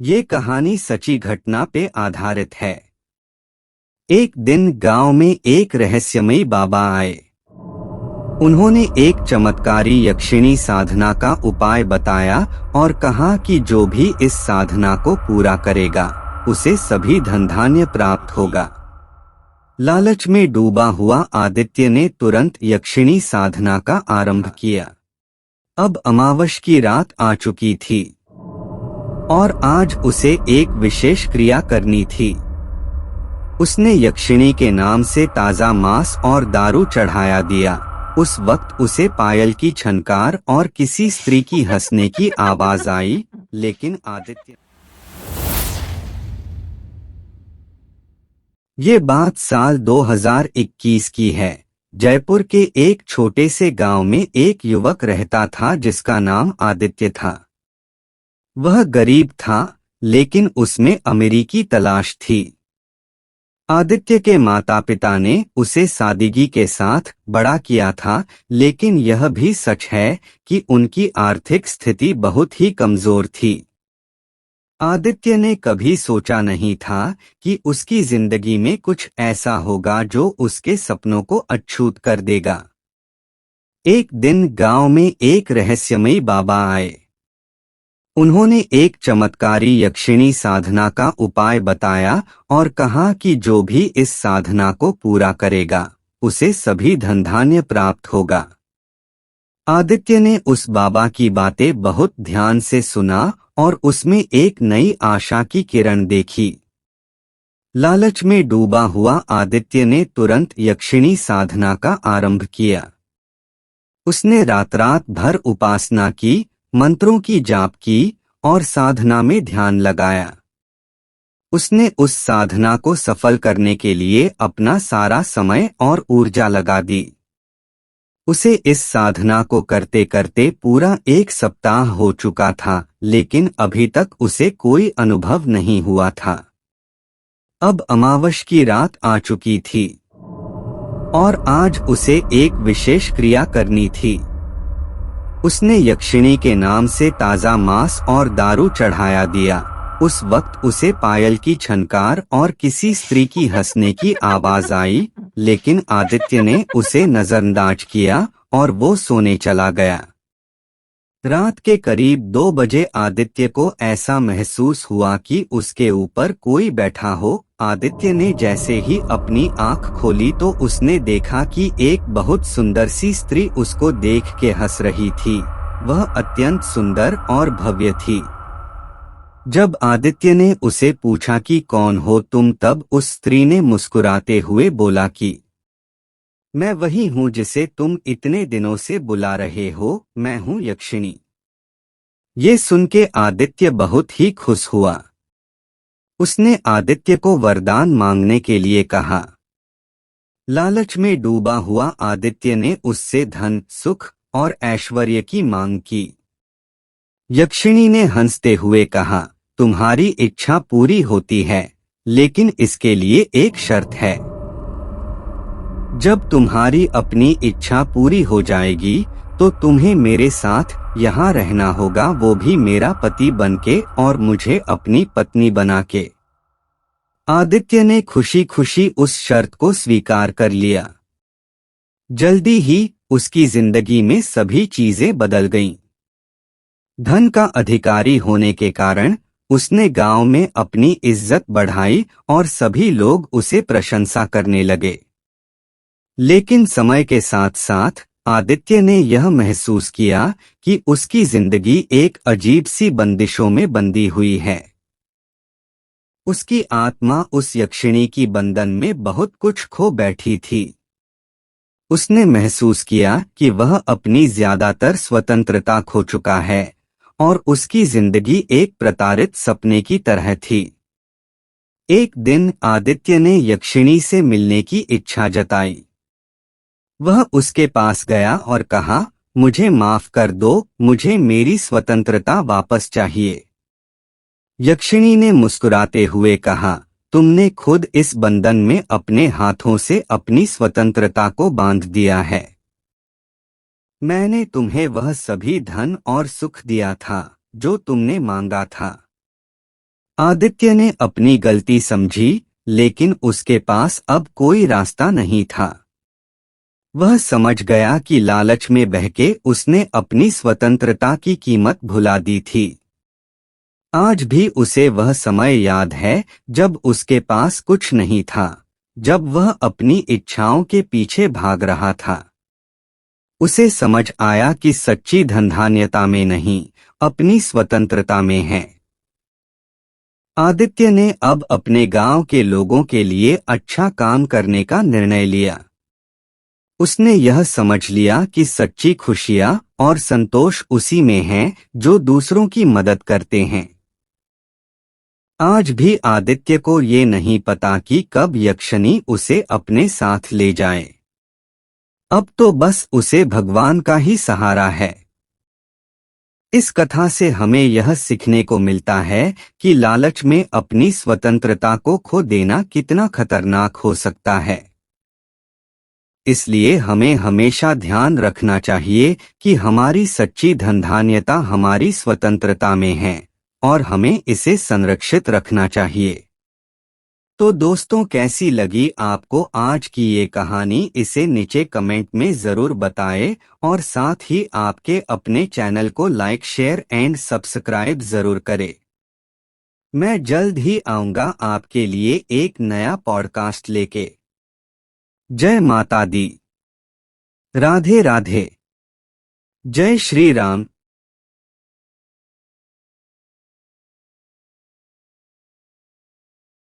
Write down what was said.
ये कहानी सच्ची घटना पे आधारित है। एक दिन गांव में एक रहस्यमयी बाबा आए। उन्होंने एक चमत्कारी यक्षिणी साधना का उपाय बताया और कहा कि जो भी इस साधना को पूरा करेगा उसे सभी धन धान्य प्राप्त होगा। लालच में डूबा हुआ आदित्य ने तुरंत यक्षिणी साधना का आरंभ किया। अब अमावस की रात आ चुकी थी और आज उसे एक विशेष क्रिया करनी थी। उसने यक्षिणी के नाम से ताजा मांस और दारू चढ़ाया दिया। उस वक्त उसे पायल की छनकार और किसी स्त्री की हंसने की आवाज आई, लेकिन आदित्य। ये बात साल 2021 की है। जयपुर के एक छोटे से गांव में एक युवक रहता था जिसका नाम आदित्य था। वह गरीब था, लेकिन उसमें अमीरी तलाश थी। आदित्य के माता पिता ने उसे सादगी के साथ बड़ा किया था, लेकिन यह भी सच है कि उनकी आर्थिक स्थिति बहुत ही कमजोर थी। आदित्य ने कभी सोचा नहीं था कि उसकी जिंदगी में कुछ ऐसा होगा जो उसके सपनों को अछूत कर देगा। एक दिन गांव में एक रहस्यमयी बाबा आए। उन्होंने एक चमत्कारी यक्षिणी साधना का उपाय बताया और कहा कि जो भी इस साधना को पूरा करेगा उसे सभी धन धान्य प्राप्त होगा। आदित्य ने उस बाबा की बातें बहुत ध्यान से सुना और उसमें एक नई आशा की किरण देखी। लालच में डूबा हुआ आदित्य ने तुरंत यक्षिणी साधना का आरंभ किया। उसने रात भर उपासना की, मंत्रों की जाप की और साधना में ध्यान लगाया। उसने उस साधना को सफल करने के लिए अपना सारा समय और ऊर्जा लगा दी। उसे इस साधना को करते करते पूरा एक सप्ताह हो चुका था, लेकिन अभी तक उसे कोई अनुभव नहीं हुआ था। अब अमावस की रात आ चुकी थी और आज उसे एक विशेष क्रिया करनी थी। उसने यक्षिणी के नाम से ताजा मांस और दारू चढ़ाया दिया। उस वक्त उसे पायल की छनकार और किसी स्त्री की हंसने की आवाज आई, लेकिन आदित्य ने उसे नजरअंदाज किया और वो सोने चला गया। रात के करीब 2 बजे आदित्य को ऐसा महसूस हुआ कि उसके ऊपर कोई बैठा हो। आदित्य ने जैसे ही अपनी आंख खोली तो उसने देखा कि एक बहुत सुंदर सी स्त्री उसको देख के हंस रही थी। वह अत्यंत सुंदर और भव्य थी। जब आदित्य ने उसे पूछा कि कौन हो तुम, तब उस स्त्री ने मुस्कुराते हुए बोला कि मैं वही हूँ जिसे तुम इतने दिनों से बुला रहे हो, मैं हूँ यक्षिणी। ये सुन के आदित्य बहुत ही खुश हुआ। उसने आदित्य को वरदान मांगने के लिए कहा। लालच में डूबा हुआ आदित्य ने उससे धन, सुख और ऐश्वर्य की मांग की। यक्षिणी ने हंसते हुए कहा, तुम्हारी इच्छा पूरी होती है, लेकिन इसके लिए एक शर्त है। जब तुम्हारी अपनी इच्छा पूरी हो जाएगी तो तुम्हें मेरे साथ यहाँ रहना होगा, वो भी मेरा पति बनके और मुझे अपनी पत्नी बना के। आदित्य ने खुशी खुशी उस शर्त को स्वीकार कर लिया। जल्दी ही उसकी जिंदगी में सभी चीजें बदल गईं। धन का अधिकारी होने के कारण उसने गांव में अपनी इज्जत बढ़ाई और सभी लोग उसे प्रशंसा करने लगे। लेकिन समय के साथ साथ आदित्य ने यह महसूस किया कि उसकी जिंदगी एक अजीब सी बंदिशों में बंधी हुई है। उसकी आत्मा उस यक्षिणी की बंधन में बहुत कुछ खो बैठी थी। उसने महसूस किया कि वह अपनी ज्यादातर स्वतंत्रता खो चुका है और उसकी जिंदगी एक प्रताड़ित सपने की तरह थी। एक दिन आदित्य ने यक्षिणी से मिलने की इच्छा जताई। वह उसके पास गया और कहा, मुझे माफ कर दो, मुझे मेरी स्वतंत्रता वापस चाहिए। यक्षिणी ने मुस्कुराते हुए कहा, तुमने खुद इस बंधन में अपने हाथों से अपनी स्वतंत्रता को बांध दिया है। मैंने तुम्हें वह सभी धन और सुख दिया था जो तुमने मांगा था। आदित्य ने अपनी गलती समझी, लेकिन उसके पास अब कोई रास्ता नहीं था। वह समझ गया कि लालच में बहके उसने अपनी स्वतंत्रता की कीमत भुला दी थी। आज भी उसे वह समय याद है जब उसके पास कुछ नहीं था, जब वह अपनी इच्छाओं के पीछे भाग रहा था। उसे समझ आया कि सच्ची धनधान्यता में नहीं, अपनी स्वतंत्रता में है। आदित्य ने अब अपने गांव के लोगों के लिए अच्छा काम करने का निर्णय लिया। उसने यह समझ लिया कि सच्ची खुशियां और संतोष उसी में है जो दूसरों की मदद करते हैं। आज भी आदित्य को ये नहीं पता कि कब यक्षिनी उसे अपने साथ ले जाए। अब तो बस उसे भगवान का ही सहारा है। इस कथा से हमें यह सीखने को मिलता है कि लालच में अपनी स्वतंत्रता को खो देना कितना खतरनाक हो सकता है। इसलिए हमें हमेशा ध्यान रखना चाहिए कि हमारी सच्ची धनधान्यता हमारी स्वतंत्रता में है और हमें इसे संरक्षित रखना चाहिए। तो दोस्तों, कैसी लगी आपको आज की ये कहानी, इसे नीचे कमेंट में ज़रूर बताएं और साथ ही आपके अपने चैनल को लाइक, शेयर एंड सब्सक्राइब ज़रूर करें। मैं जल्द ही आऊँगा आपके लिए एक नया पॉडकास्ट लेके। जय माता दी। राधे राधे। जय श्री राम।